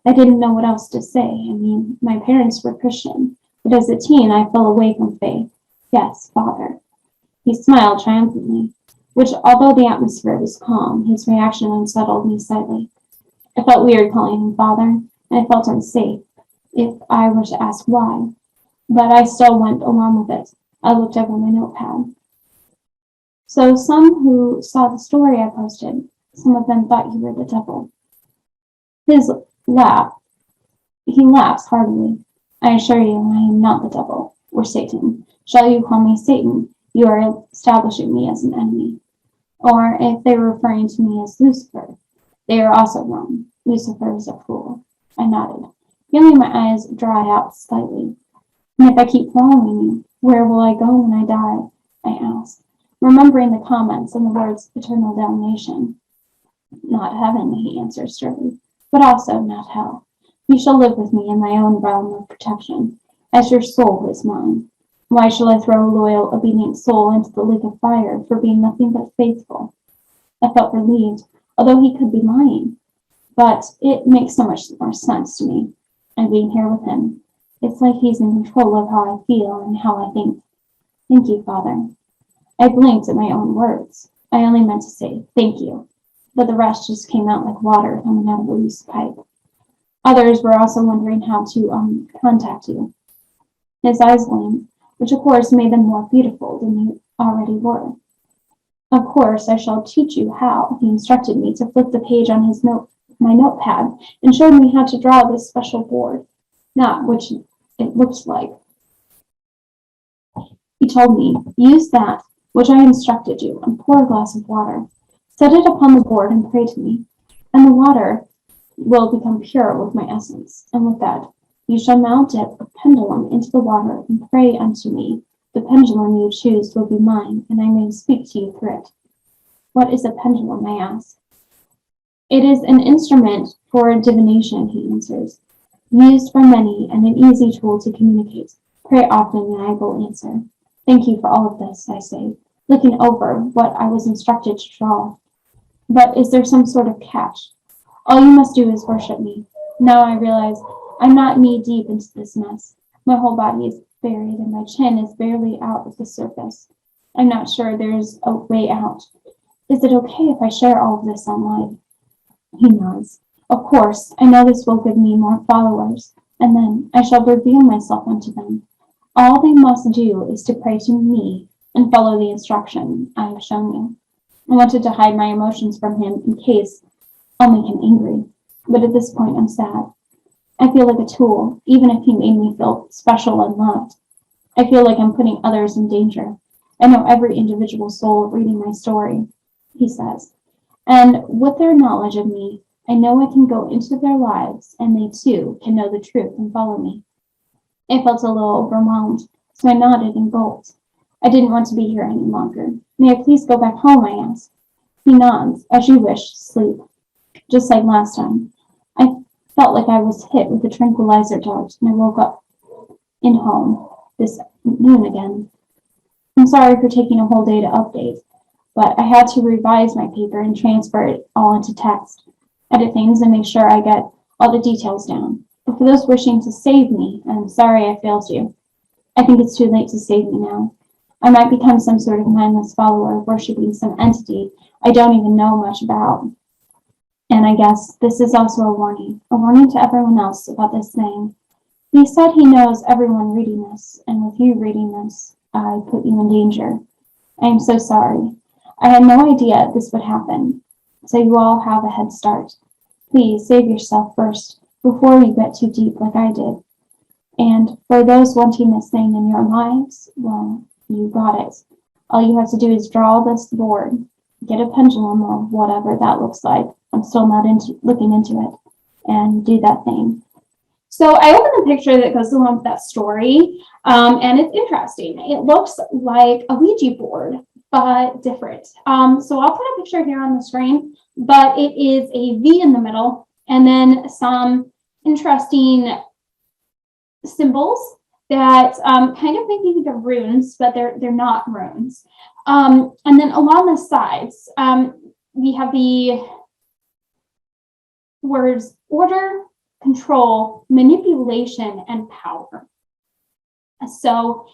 I didn't know what else to say. I mean, my parents were Christian, but as a teen I fell away from faith. Yes, Father. He smiled triumphantly, which, although the atmosphere was calm, his reaction unsettled me slightly. I felt weird calling him Father, and I felt unsafe if I were to ask why, but I still went along with it. I looked over my notepad. So some who saw the story I posted, some of them thought you were the devil. He laughs heartily. I assure you, I am not the devil, or Satan, Shall you call me Satan? You are establishing me as an enemy. Or if they were referring to me as Lucifer, they are also wrong. Lucifer is a fool. I nodded, feeling my eyes dry out slightly. And if I keep following you, where will I go when I die? I asked, remembering the comments and the words eternal damnation. Not heaven, he answered sturdily, but also not hell. You shall live with me in my own realm of protection, as your soul is mine. Why shall I throw a loyal, obedient soul into the lake of fire for being nothing but faithful? I felt relieved, although he could be lying. But it makes so much more sense to me. And being here with him, it's like he's in control of how I feel and how I think. Thank you, Father. I blinked at my own words. I only meant to say thank you, but the rest just came out like water coming out of a loose pipe. Others were also wondering how to contact you. His eyes gleamed, which of course made them more beautiful than they already were. Of course, I shall teach you how. He instructed me to flip the page on my notepad and showed me how to draw this special board, not which it looks like. He told me, use that which I instructed you, and pour a glass of water. Set it upon the board and pray to me, and the water will become pure with my essence. And with that, you shall now dip a pendulum into the water and pray unto me. The pendulum you choose will be mine, and I may speak to you through it. What is a pendulum? I asked. It is an instrument for divination, he answers, used by many and an easy tool to communicate. Pray often and I will answer. Thank you for all of this, I say, looking over what I was instructed to draw. But is there some sort of catch? All you must do is worship me. Now I realize I'm not knee-deep into this mess. My whole body is buried and my chin is barely out of the surface. I'm not sure there's a way out. Is it okay if I share all of this online? He nods. Of course, I know this will give me more followers, and then I shall reveal myself unto them. All they must do is to pray to me and follow the instruction I have shown you. I wanted to hide my emotions from him in case I'll make him angry, but at this point I'm sad. I feel like a tool, even if he made me feel special and loved. I feel like I'm putting others in danger. I know every individual soul reading my story, he says. And with their knowledge of me, I know I can go into their lives and they too can know the truth and follow me. I felt a little overwhelmed, so I nodded and gulped. I didn't want to be here any longer. May I please go back home, I asked. He nods, as you wish, sleep. Just like last time. I felt like I was hit with a tranquilizer dart and I woke up in home this noon again. I'm sorry for taking a whole day to update, but I had to revise my paper and transfer it all into text, edit things and make sure I get all the details down. But for those wishing to save me, I'm sorry I failed you. I think it's too late to save me now. I might become some sort of mindless follower worshipping some entity I don't even know much about. And I guess this is also a warning to everyone else about this thing. He said he knows everyone reading this, and with you reading this, I put you in danger. I am so sorry. I had no idea this would happen, so you all have a head start. Please save yourself first, before you get too deep like I did. And for those wanting this thing in your lives, well, you got it. All you have to do is draw this board, get a pendulum or whatever that looks like. I'm still not looking into it, and do that thing. So I opened the picture that goes along with that story, and it's interesting. It looks like a Ouija board, but different. So I'll put a picture here on the screen, but it is a V in the middle, and then some interesting symbols that kind of make me think of runes, but they're not runes. And then along the sides, we have the words order, control, manipulation, and power. So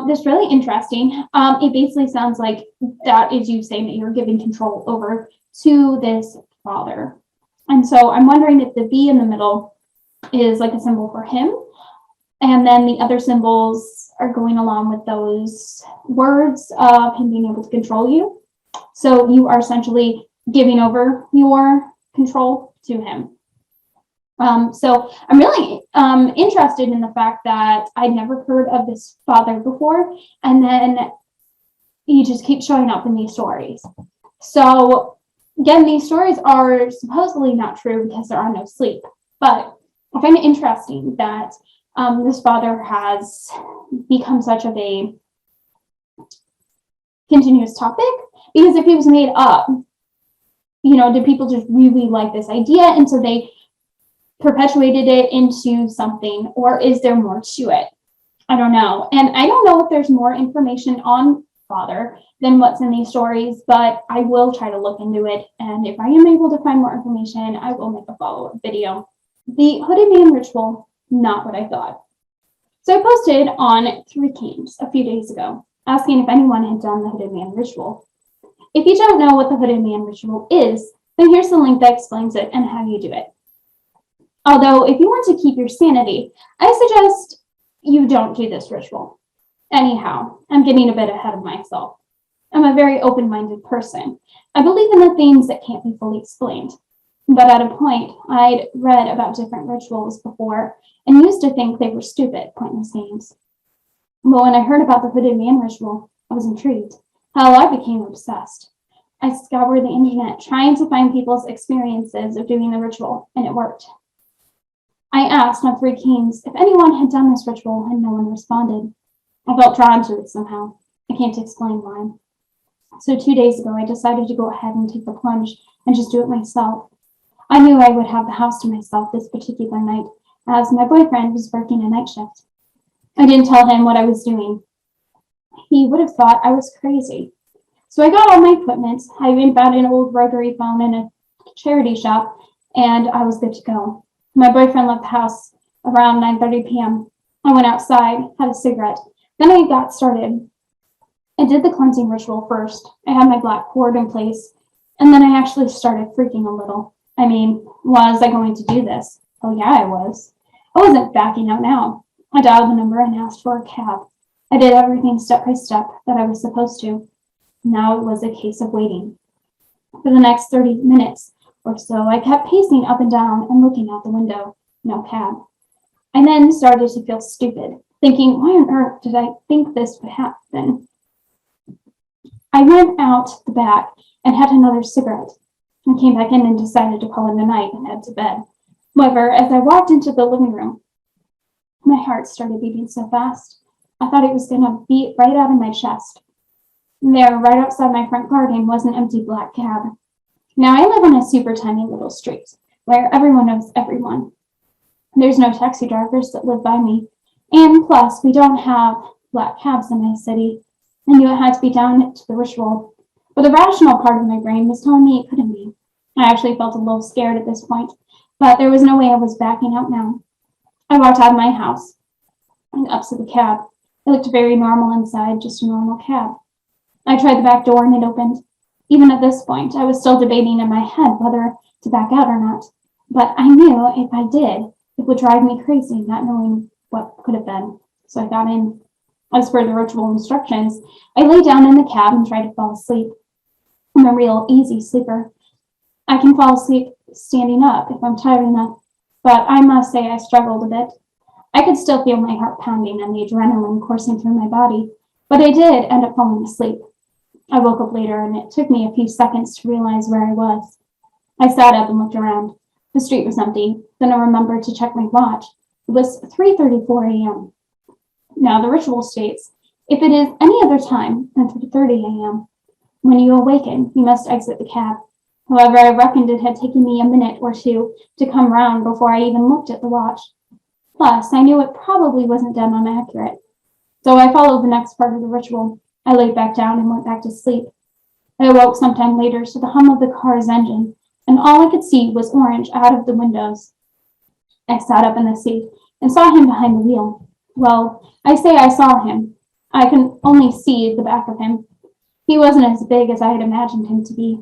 this is really interesting. It basically sounds like that is you saying that you're giving control over to this father. And so I'm wondering if the V in the middle is like a symbol for him. And then the other symbols are going along with those words of him being able to control you. So you are essentially giving over your control to him. So I'm really interested in the fact that I'd never heard of this father before, and then he just keeps showing up in these stories. So again, these stories are supposedly not true because there are no sleep, but I find it interesting that this father has become such of a continuous topic, because if it was made up, did people just really like this idea and so they perpetuated it into something, or is there more to it? I don't know. And I don't know if there's more information on father than what's in these stories, but I will try to look into it. And if I am able to find more information, I will make a follow-up video. The Hooded Man ritual, not what I thought. So I posted on 3 Kings a few days ago, asking if anyone had done the Hooded Man ritual. If you don't know what the Hooded Man ritual is, then here's the link that explains it and how you do it. Although, if you want to keep your sanity, I suggest you don't do this ritual. Anyhow, I'm getting a bit ahead of myself. I'm a very open-minded person. I believe in the things that can't be fully explained. But at a point, I'd read about different rituals before and used to think they were stupid, pointless games. But when I heard about the Hooded Man ritual, I was intrigued. Hell, I became obsessed. I scoured the internet trying to find people's experiences of doing the ritual, and it worked. I asked on 3 Kings if anyone had done this ritual, and no one responded. I felt drawn to it somehow. I can't explain why. So 2 days ago, I decided to go ahead and take the plunge and just do it myself. I knew I would have the house to myself this particular night, as my boyfriend was working a night shift. I didn't tell him what I was doing. He would have thought I was crazy. So I got all my equipment. I even found an old rotary phone in a charity shop, and I was good to go. My boyfriend left the house around 9:30 p.m. I went outside, had a cigarette. Then I got started. I did the cleansing ritual first. I had my black cord in place, and then I actually started freaking a little. I mean, was I going to do this? Oh yeah, I was. I wasn't backing out now. I dialed the number and asked for a cab. I did everything step by step that I was supposed to. Now it was a case of waiting. For the next 30 minutes or so, I kept pacing up and down and looking out the window. No cab. I then started to feel stupid, thinking, why on earth did I think this would happen? I went out the back and had another cigarette. I came back in and decided to call it a night and head to bed. However, as I walked into the living room, my heart started beating so fast, I thought it was going to beat right out of my chest. There, right outside my front garden, was an empty black cab. Now, I live on a super tiny little street where everyone knows everyone. There's no taxi drivers that live by me, and plus, we don't have black cabs in my city. I knew it had to be down to the ritual, but the rational part of my brain was telling me it couldn't be. I actually felt a little scared at this point, but there was no way I was backing out now. I walked out of my house and up to the cab. It looked very normal inside, just a normal cab. I tried the back door and it opened. Even at this point, I was still debating in my head whether to back out or not. But I knew if I did, it would drive me crazy, not knowing what could have been. So I got in. As per the ritual instructions, I lay down in the cab and tried to fall asleep. I'm a real easy sleeper. I can fall asleep standing up if I'm tired enough, but I must say I struggled a bit. I could still feel my heart pounding and the adrenaline coursing through my body, but I did end up falling asleep. I woke up later and it took me a few seconds to realize where I was. I sat up and looked around. The street was empty. Then I remembered to check my watch. It was 3:34 a.m. Now the ritual states, if it is any other time than 3:30 a.m., when you awaken, you must exit the cab. However, I reckoned it had taken me a minute or two to come round before I even looked at the watch. Plus, I knew it probably wasn't dead on accurate. So I followed the next part of the ritual. I laid back down and went back to sleep. I awoke sometime later to the hum of the car's engine, and all I could see was orange out of the windows. I sat up in the seat and saw him behind the wheel. Well, I say I saw him. I can only see the back of him. He wasn't as big as I had imagined him to be,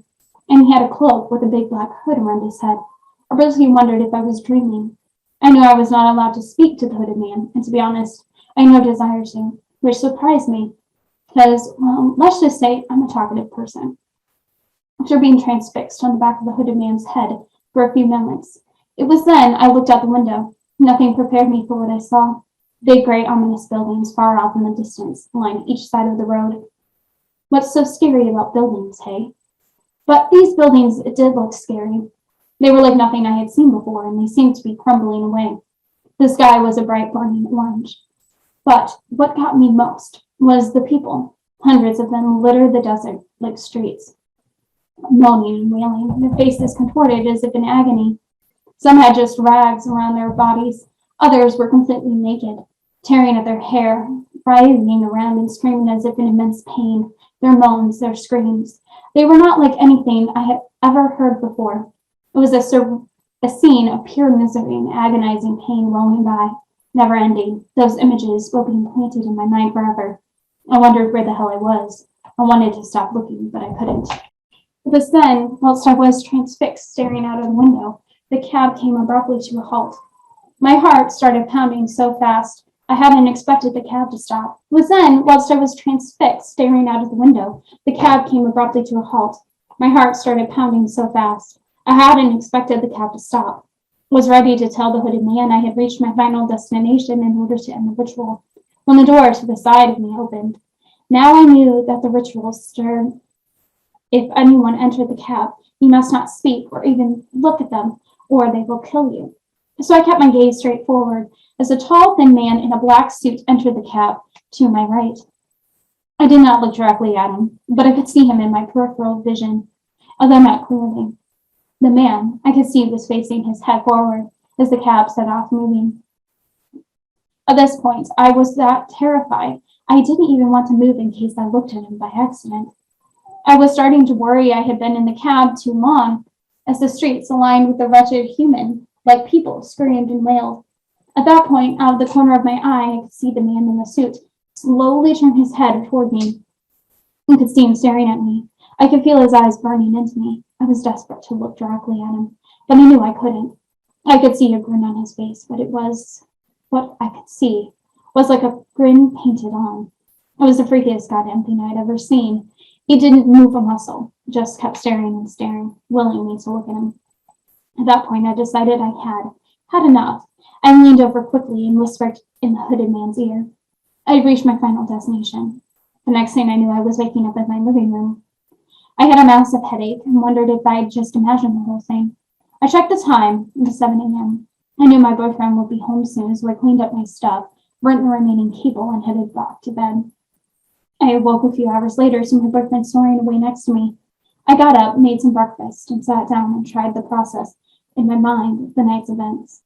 and he had a cloak with a big black hood around his head. I really wondered if I was dreaming. I knew I was not allowed to speak to the hooded man, and to be honest, I had no desire to, which surprised me, because, well, let's just say I'm a talkative person. After being transfixed on the back of the hooded man's head for a few moments, It was then I looked out the window. Nothing prepared me for what I saw. Big, great, ominous buildings far off in the distance lined each side of the road. What's so scary about buildings, hey? But these buildings, it did look scary. They were like nothing I had seen before, and they seemed to be crumbling away. The sky was a bright burning orange. But what got me most was the people. Hundreds of them littered the desert like streets, moaning and wailing, their faces contorted as if in agony. Some had just rags around their bodies. Others were completely naked, tearing at their hair, writhing around and screaming as if in immense pain, their moans, their screams. They were not like anything I had ever heard before. It was a scene of pure misery and agonizing pain rolling by, never ending. Those images were being planted in my mind forever. I wondered where the hell I was. I wanted to stop looking, but I couldn't. It was then, whilst I was transfixed staring out of the window, the cab came abruptly to a halt. My heart started pounding so fast I hadn't expected the cab to stop. It was then, whilst I was transfixed staring out of the window, the cab came abruptly to a halt. My heart started pounding so fast I hadn't expected the cab to stop. I was ready to tell the hooded man I had reached my final destination in order to end the ritual, when the door to the side of me opened. Now I knew that the ritual stirred. If anyone entered the cab, you must not speak or even look at them, or they will kill you. So I kept my gaze straight forward as a tall, thin man in a black suit entered the cab to my right. I did not look directly at him, but I could see him in my peripheral vision, although not clearly. The man, I could see, was facing his head forward as the cab set off moving. At this point, I was that terrified, I didn't even want to move in case I looked at him by accident. I was starting to worry I had been in the cab too long, as the streets aligned with the wretched human, like people, screamed and wailed. At that point, out of the corner of my eye, I could see the man in the suit slowly turn his head toward me. I could see him staring at me. I could feel his eyes burning into me. I was desperate to look directly at him, but I knew I couldn't. I could see a grin on his face, but it was what I could see was like a grin painted on. It was the freakiest goddamn thing I'd ever seen. He didn't move a muscle, just kept staring and staring, willing me to look at him. At that point, I decided I had enough. I leaned over quickly and whispered in the hooded man's ear. I had reached my final destination. The next thing I knew, I was waking up in my living room. I had a massive headache and wondered if I'd just imagined the whole thing. I checked the time. It was 7 a.m. I knew my boyfriend would be home soon, so I cleaned up my stuff, burnt the remaining cable, and headed back to bed. I awoke a few hours later to my boyfriend snoring away next to me. I got up, made some breakfast, and sat down and tried the process in my mind of the night's events.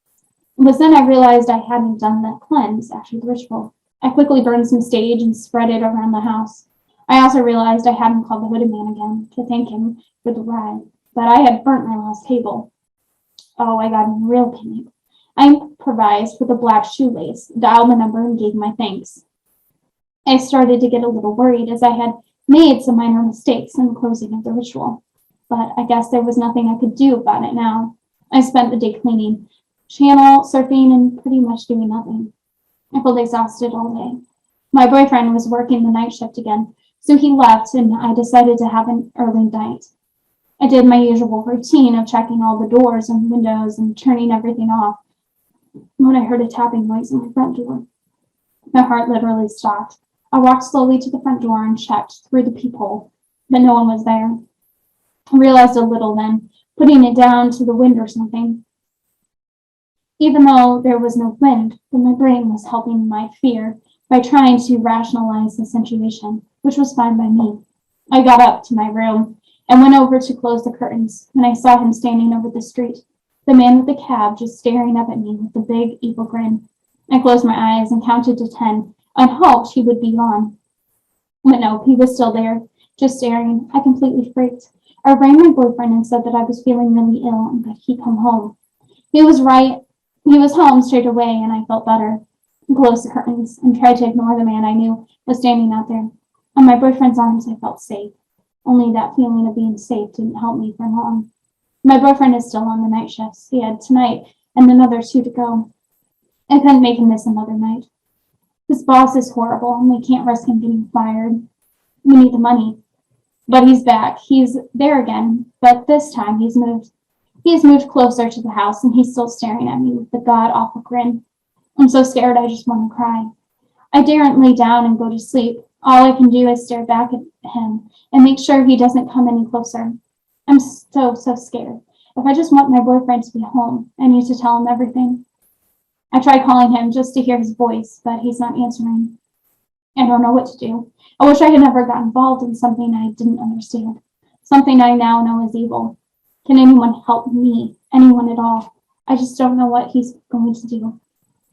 It was then I realized I hadn't done the cleanse after the ritual. I quickly burned some sage and spread it around the house. I also realized I hadn't called the hooded man again to thank him for the ride, but I had burnt my last cable. Oh, I got in real panic. I improvised with a black shoelace, dialed the number, and gave my thanks. I started to get a little worried as I had made some minor mistakes in the closing of the ritual, but I guess there was nothing I could do about it now. I spent the day cleaning, channel surfing, and pretty much doing nothing. I felt exhausted all day. My boyfriend was working the night shift again, so he left and I decided to have an early night. I did my usual routine of checking all the doors and windows and turning everything off when I heard a tapping noise on my front door. My heart literally stopped. I walked slowly to the front door and checked through the peephole, but no one was there. I realized a little then, putting it down to the wind or something. Even though there was no wind, but my brain was helping my fear by trying to rationalize the situation, which was fine by me. I got up to my room and went over to close the curtains, and I saw him standing over the street, the man with the cab just staring up at me with a big, evil grin. I closed my eyes and counted to 10 and hoped he would be gone. But no, he was still there, just staring. I completely freaked. I rang my boyfriend and said that I was feeling really ill and that he'd come home. He was right. He was home straight away, and I felt better. I closed the curtains and tried to ignore the man I knew was standing out there. In my boyfriend's arms, I felt safe. Only that feeling of being safe didn't help me for long. My boyfriend is still on the night shifts. He had tonight and another 2 to go. I couldn't make him miss another night. His boss is horrible, and we can't risk him getting fired. We need the money. But he's back. He's there again, but this time he's moved. He has moved closer to the house and he's still staring at me with the god-awful grin. I'm so scared I just want to cry. I daren't lay down and go to sleep. All I can do is stare back at him and make sure he doesn't come any closer. I'm so scared. If I just want my boyfriend to be home, I need to tell him everything. I try calling him just to hear his voice, but he's not answering. I don't know what to do. I wish I had never got involved in something I didn't understand, something I now know is evil. Can anyone help me? Anyone at all? I just don't know what he's going to do.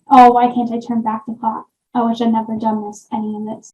Oh, why can't I turn back the clock? I wish I'd never done any of this.